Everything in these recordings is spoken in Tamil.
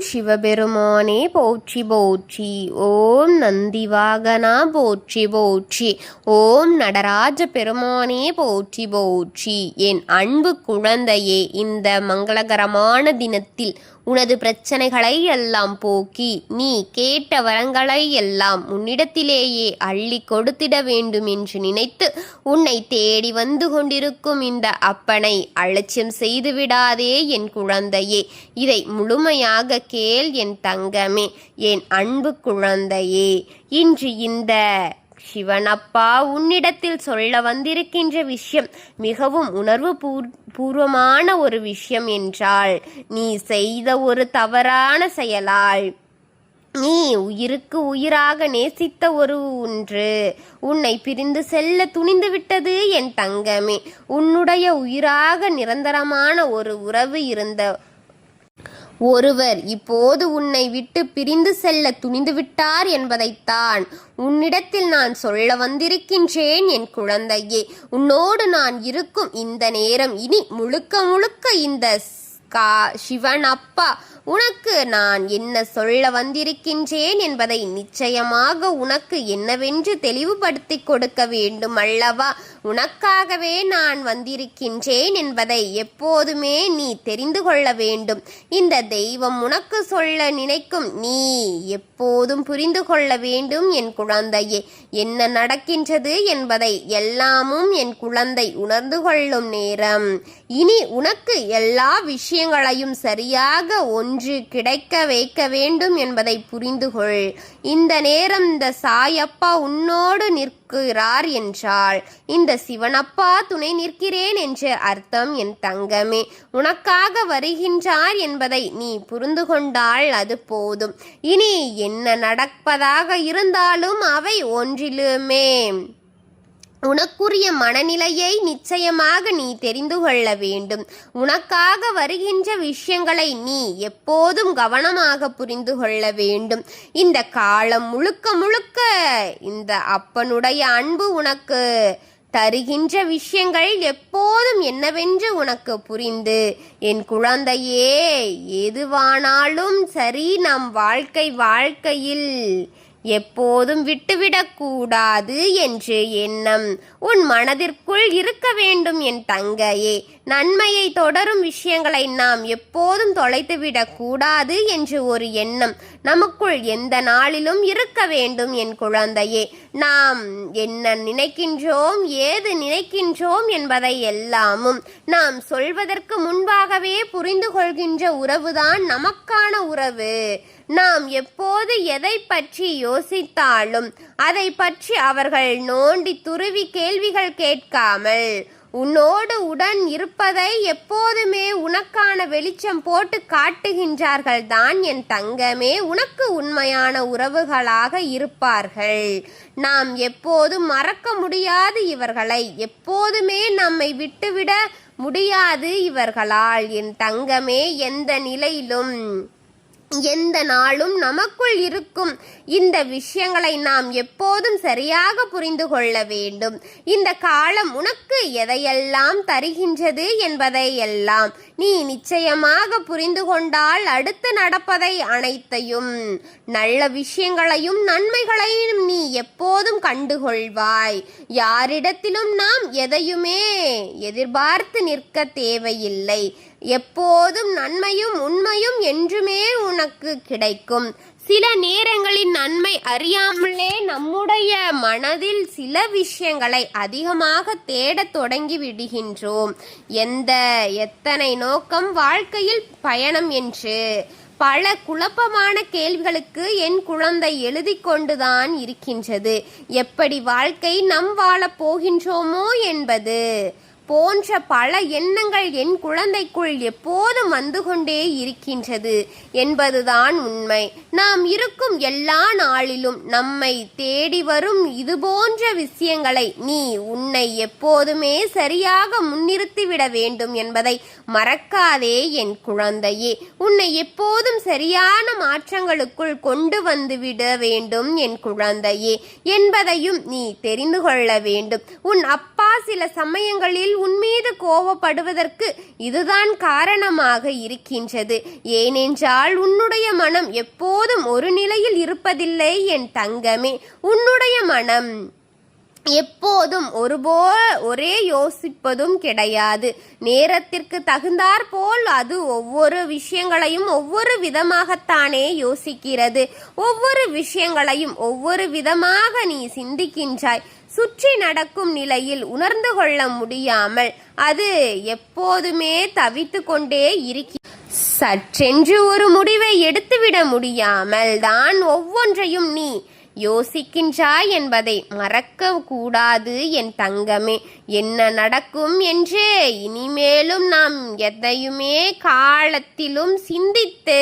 சிவபெருமானே போற்றி போற்றி. ஓம் நந்திவாகனா போற்றி போற்றி. ஓம் நடராஜ பெருமானே போற்றி போற்றி. என் அன்பு குழந்தையே, இந்த மங்களகரமான தினத்தில் உனது பிரச்சனைகளை எல்லாம் போக்கி நீ கேட்ட வரங்களை எல்லாம் உன்னிடத்திலேயே அள்ளி கொடுத்திட வேண்டும் என்று நினைத்து உன்னை தேடி வந்து கொண்டிருக்கும் இந்த அப்பனை அலட்சியம் செய்து விடாதே என் குழந்தையே. இதை முழுமையாக கேள் என் தங்கமே, என் அன்பு குழந்தையே. இன்று இந்த சிவனப்பா உன்னிடத்தில் சொல்ல வந்திருக்கின்ற விஷயம் மிகவும் உணர்வு பூர்வமான ஒரு விஷயம் என்றால், நீ செய்த ஒரு தவறான செயலால் நீ உயிருக்கு உயிராக நேசித்த ஒன்று உன்னை பிரிந்து செல்ல துணிந்து விட்டது என் தங்கமே. உன்னுடைய உயிராக நிரந்தரமான ஒரு உறவு இருந்த ஒருவர் இப்போது உன்னை விட்டு பிரிந்து செல்ல துணிந்து விட்டார் என்பதைத்தான் உன்னிடத்தில் நான் சொல்ல வந்திருக்கின்றேன் என் குழந்தையே. உன்னோடு நான் இருக்கும் இந்த நேரம் இனி முழுக்க முழுக்க இந்த சிவன் அப்பா உனக்கு நான் என்ன சொல்ல வந்திருக்கின்றேன் என்பதை நிச்சயமாக உனக்கு என்னவென்று தெளிவுபடுத்தி கொடுக்க வேண்டும் அல்லவா? உனக்காகவே நான் வந்திருக்கின்றேன் என்பதை எப்போதுமே நீ தெரிந்து கொள்ள வேண்டும். இந்த தெய்வம் உனக்கு சொல்ல நினைக்கும் நீ எப்போதும் புரிந்து கொள்ள வேண்டும் என் குழந்தையே. என்ன நடக்கின்றது என்பதை எல்லாமும் என் குழந்தை உணர்ந்து கொள்ளும் நேரம். இனி உனக்கு எல்லா விஷயங்களையும் சரியாக ஒன்று கிடைக்க வைக்க வேண்டும் என்பதை புரிந்து கொள். இந்த நேரம் இந்த சாயப்பா உன்னோடு நிற்கிறார் என்றால் இந்த சிவனப்பா துணை நிற்கிறேன் என்று அர்த்தம் என் தங்கமே. உனக்காக வருகின்றார் என்பதை நீ புரிந்து கொண்டால் அது போதும். இனி என்ன நடப்பதாக இருந்தாலும் அவை ஒன்றிலுமே உனக்குரிய மனநிலையை நிச்சயமாக நீ தெரிந்து கொள்ள வேண்டும். உனக்காக வருகின்ற விஷயங்களை நீ எப்போதும் கவனமாக புரிந்து கொள்ள வேண்டும். இந்த காலம் முழுக்க முழுக்க இந்த அப்பனுடைய அன்பு உனக்கு தருகின்ற விஷயங்கள் எப்போதும் என்னவென்று உனக்கு புரிந்து, என் குழந்தையே, எதுவானாலும் சரி நம் வாழ்க்கையில் எப்போதும் விட்டுவிடக்கூடாது என்று எண்ணம் உன் மனதிற்குள் இருக்க வேண்டும் என் தங்கையே. நன்மையை தொடரும் விஷயங்களை நாம் எப்போதும் தொலைத்துவிடக் கூடாது என்று ஒரு எண்ணம் நமக்குள் எந்த நாளிலும் இருக்க வேண்டும் என் குழந்தையே. நாம் என்ன நினைக்கின்றோம், ஏது நினைக்கின்றோம் என்பதை எல்லாமும் நாம் சொல்வதற்கு முன்பாகவே புரிந்து கொள்கின்ற உறவுதான் நமக்கான உறவு. நாம் எப்போது எதை பற்றி யோசித்தாலும் அதை பற்றி அவர்கள் நோண்டி துருவி கேள்விகள் கேட்காமல் உன்னோடு உடன் இருப்பதை எப்போதுமே உனக்கான வெளிச்சம் போட்டு காட்டுகின்றார்கள் தான் என் தங்கமே. உனக்கு உண்மையான உறவுகளாக இருப்பார்கள். நாம் எப்போதும் மறக்க முடியாது இவர்களை, எப்போதுமே நம்மை விட்டுவிட முடியாது இவர்களால் என் தங்கமே. எந்த நிலையிலும் எந்த நாளும் நமக்குள் இருக்கும் இந்த விஷயங்களை நாம் எப்போதும் சரியாக புரிந்து கொள்ள வேண்டும். இந்த காலம் உனக்கு எதையெல்லாம் தருகின்றது என்பதை எல்லாம் நீ நிச்சயமாக புரிந்து கொண்டால் அடுத்து நடப்பதை அனைத்தையும் நல்ல விஷயங்களையும் நன்மைகளையும் நீ எப்போதும் கண்டுகொள்வாய். யாரிடத்திலும் நாம் எதையுமே எதிர்பார்த்து நிற்க தேவையில்லை. எப்போதும் நன்மையும் உண்மையும் என்றுமே உனக்கு கிடைக்கும். சில நேரங்களில் நன்மை அறியாமலே நம்முடைய மனதில் சில விஷயங்களை அதிகமாக தேடத் தொடங்கி விடுகின்றோம். எத்தனை நோக்கம் வாழ்க்கையில் பயணம் என்று பல குழப்பமான கேள்விகளுக்கு என் குழந்தை எழுதி கொண்டுதான் இருக்கின்றது. எப்படி வாழ்க்கை நாம் வாழப் போகின்றோமோ என்பது போன்ற பல எண்ணங்கள் என் குழந்தைக்குள் எப்போதும் வந்து கொண்டே இருக்கின்றது என்பதுதான் உண்மை. நாம் இருக்கும் எல்லா நாளிலும் நம்மை தேடி வரும் இது போன்ற விஷயங்களை நீ உன்னை எப்போதுமே சரியாக முன்னிறுத்திவிட வேண்டும் என்பதை மறக்காதே என் குழந்தையே. உன்னை எப்போதும் சரியான மாற்றங்களுக்குள் கொண்டு வந்துவிட வேண்டும் என் குழந்தையே என்பதையும் நீ தெரிந்து கொள்ள வேண்டும். உன் அப்பா சில சமயங்களில் உன்மீது கோபப்படுவதற்கு இதுதான் காரணமாக இருக்கின்றது. ஏனென்றால் உன்னுடைய மனம் எப்போதும் ஒரு நிலையில் இருப்பதில்லை என் தங்கமே. உன்னுடைய மனம் எப்போதும் ஒரே யோசிப்பதும் கிடையாது. நேரத்திற்கு தகுந்தாற் போல் அது ஒவ்வொரு விஷயங்களையும் ஒவ்வொரு விதமாகத்தானே யோசிக்கிறது. ஒவ்வொரு விஷயங்களையும் ஒவ்வொரு விதமாக நீ சிந்திக்கின்றாய். சுற்றி நடக்கும் நிலையில் உணர்ந்து கொள்ள முடியாமல் அது எப்போதுமே தவித்து கொண்டே சற்றென்று ஒரு முடிவை எடுத்துவிட முடியாமல் தான் ஒவ்வொன்றையும் நீ யோசிக்கின்றாய் என்பதை மறக்க கூடாது என் தங்கமே. என்ன நடக்கும் என்று இனிமேலும் நாம் எதையுமே காலத்திலும் சிந்தித்து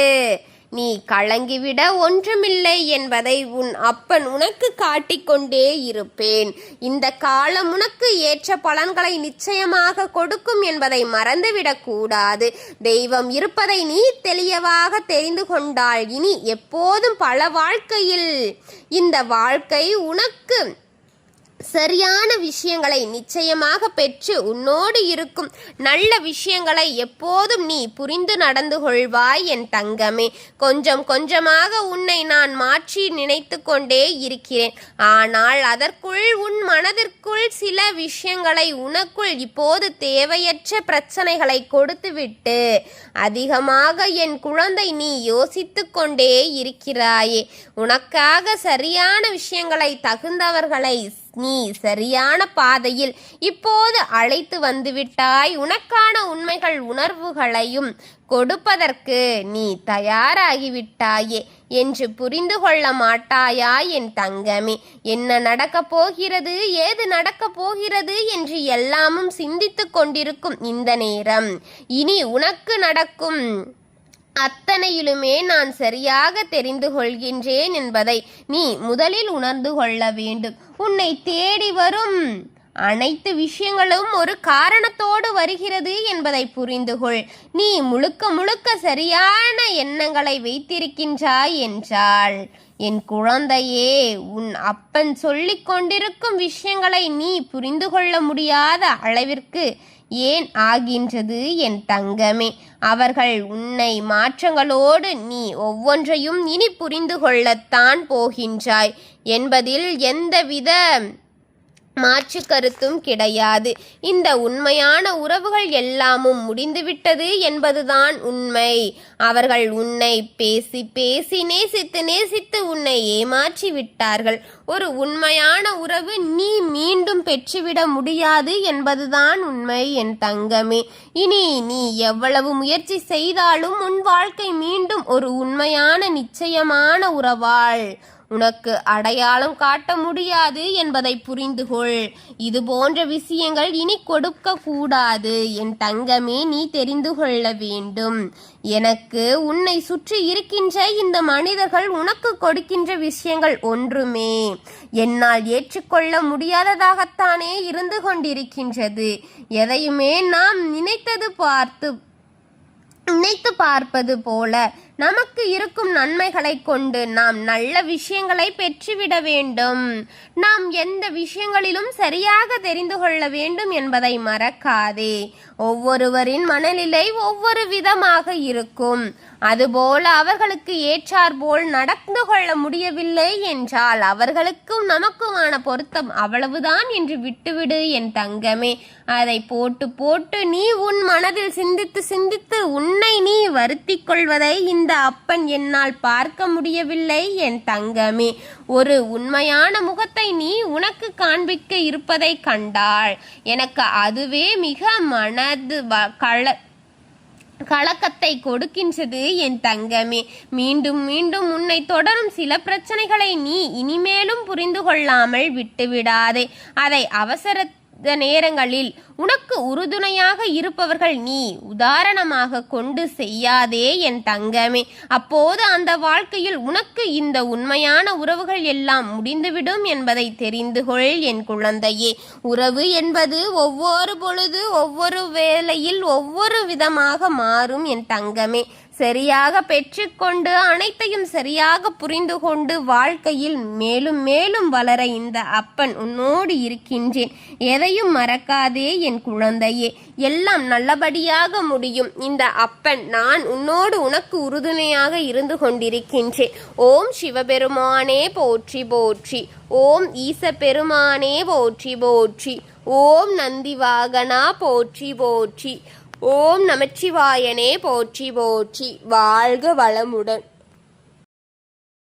நீ கலங்கிவிட ஒன்றுமில்லை என்பதை உன் அப்பன் உனக்கு காட்டிக்கொண்டே இருப்பேன். இந்த காலம் உனக்கு ஏற்ற பலன்களை நிச்சயமாக கொடுக்கும் என்பதை மறந்துவிடக் கூடாது. தெய்வம் இருப்பதை நீ தெளிவாக தெரிந்து கொண்டால் இனி எப்போதும் பல வாழ்க்கையில் இந்த வாழ்க்கை உனக்கு சரியான விஷயங்களை நிச்சயமாக பெற்று உன்னோடு இருக்கும் நல்ல விஷயங்களை எப்போதும் நீ புரிந்து நடந்து கொள்வாய் என் தங்கமே. கொஞ்சம் கொஞ்சமாக உன்னை நான் மாற்றி நினைத்து கொண்டே இருக்கிறேன். ஆனால் அதற்குள் உன் மனதிற்குள் சில விஷயங்களை உனக்குள் இப்போது தேவையற்ற பிரச்சனைகளை கொடுத்துவிட்டு அதிகமாக என் குழந்தை நீ யோசித்து கொண்டே இருக்கிறாயே. உனக்காக சரியான விஷயங்களை தகுந்தவர்களை நீ சரியான பாதையில் இப்போது அழைத்து வந்துவிட்டாய். உனக்கான உண்மைகள் உணர்வுகளையும் கொடுப்பதற்கு நீ தயாராகிவிட்டாயே என்று புரிந்து கொள்ள மாட்டாயா என் தங்கமே? என்ன நடக்கப் போகிறது, ஏது நடக்கப் போகிறது என்று எல்லாமும் சிந்தித்து கொண்டிருக்கும் இந்த நேரம் இனி உனக்கு நடக்கும் அத்தனையிலுமே நான் சரியாக தெரிந்து கொள்கின்றேன் என்பதை நீ முதலில் உணர்ந்து கொள்ள வேண்டும். உன்னை தேடி வரும் அனைத்து விஷயங்களும் ஒரு காரணத்தோடு வருகிறது என்பதை புரிந்து கொள். நீ முழுக்க முழுக்க சரியான எண்ணங்களை வைத்திருக்கின்றாய் என்றால் என் குழந்தையே, உன் அப்பன் சொல்லிக் கொண்டிருக்கும் விஷயங்களை நீ புரிந்து கொள்ள முடியாத அளவிற்கு ஏன் ஆகின்றது என் தங்கமே? அவர்கள் உன்னை மாற்றங்களோடு நீ ஒவ்வொன்றையும் இனி புரிந்து கொள்ளத்தான் போகின்றாய் என்பதில் எந்தவித மாற்று கருத்தும் கிடையாது. இந்த உண்மையான உறவுகள் எல்லாமும் முடிந்துவிட்டது என்பதுதான் உண்மை. அவர்கள் உன்னை பேசி பேசி நேசித்து நேசித்து உன்னை ஏமாற்றி விட்டார்கள். ஒரு உண்மையான உறவு நீ மீண்டும் பெற்றுவிட முடியாது என்பதுதான் உண்மை என் தங்கமே. இனி நீ எவ்வளவு முயற்சி செய்தாலும் உன் வாழ்க்கை மீண்டும் ஒரு உண்மையான நிச்சயமான உறவாள் உனக்கு அடையாளம் காட்ட முடியாது என்பதை புரிந்து கொள். இது போன்ற விஷயங்கள் இனி கொடுக்க கூடாது என் தங்கமே. நீ தெரிந்து கொள்ள வேண்டும். எனக்கு உன்னை சுற்றி இருக்கின்ற இந்த மனிதர்கள் உனக்கு கொடுக்கின்ற விஷயங்கள் ஒன்றுமே என்னால் ஏற்றுக்கொள்ள முடியாததாகத்தானே இருந்து கொண்டிருக்கின்றது. எதையுமே நாம் நினைத்து பார்ப்பது போல நமக்கு இருக்கும் நன்மைகளை கொண்டு நாம் நல்ல விஷயங்களை பெற்றுவிட வேண்டும். நாம் எந்த விஷயங்களிலும் சரியாக தெரிந்து கொள்ள வேண்டும் என்பதை மறக்காதே. ஒவ்வொருவரின் மனநிலை ஒவ்வொரு விதமாக இருக்கும். அதுபோல அவர்களுக்கு ஏற்றாற்போல் நடந்து கொள்ள முடியவில்லை என்றால் அவர்களுக்கும் நமக்குமான பொருத்தம் அவ்வளவுதான் என்று விட்டுவிடு என் தங்கமே. அதை போட்டு நீ உன் மனதில் சிந்தித்து சிந்தித்து உன்னை நீ வருத்திக் கொள்வதை இந்த அப்பன் என்னால் பார்க்க முடியவில்லை என் தங்கமே. ஒரு உண்மையான முகத்தை நீ உனக்கு காண்பிக்க இருப்பதை கண்டால் எனக்கு அதுவே மிக மனது கலக்கத்தை கொடுக்கின்றது என் தங்கமே. மீண்டும் மீண்டும் உன்னை தொடரும் சில பிரச்சனைகளை நீ இனிமேலும் புரிந்து கொள்ளாமல் விட்டுவிடாதே. அதை அவசர நேரங்களில் உனக்கு உறுதுணையாக இருப்பவர்கள் நீ உதாரணமாக கொண்டு செய்யாதே என் தங்கமே. அப்போது அந்த வாழ்க்கையில் உனக்கு இந்த உண்மையான உறவுகள் எல்லாம் முடிந்துவிடும் என்பதை தெரிந்து கொள் என் குழந்தையே. உறவு என்பது ஒவ்வொரு பொழுது ஒவ்வொரு வேளையில் ஒவ்வொரு விதமாக மாறும் என் தங்கமே. சரியாக பெற்றுக்கொண்டு அனைத்தையும் சரியாக புரிந்து கொண்டு வாழ்க்கையில் மேலும் மேலும் வளர இந்த அப்பன் உன்னோடு இருக்கின்றேன். எதையும் மறக்காதே என் குழந்தையே, எல்லாம் நல்லபடியாக முடியும். இந்த அப்பன் நான் உன்னோடு உனக்கு உறுதுணையாக இருந்து கொண்டிருக்கின்றேன். ஓம் சிவபெருமானே போற்றி போற்றி. ஓம் ஈச பெருமானே போற்றி போற்றி. ஓம் நந்தி வாகனா போற்றி போற்றி. ஓம் நமச்சிவாயனே போற்றி போற்றி. வாழ்க வளமுடன்.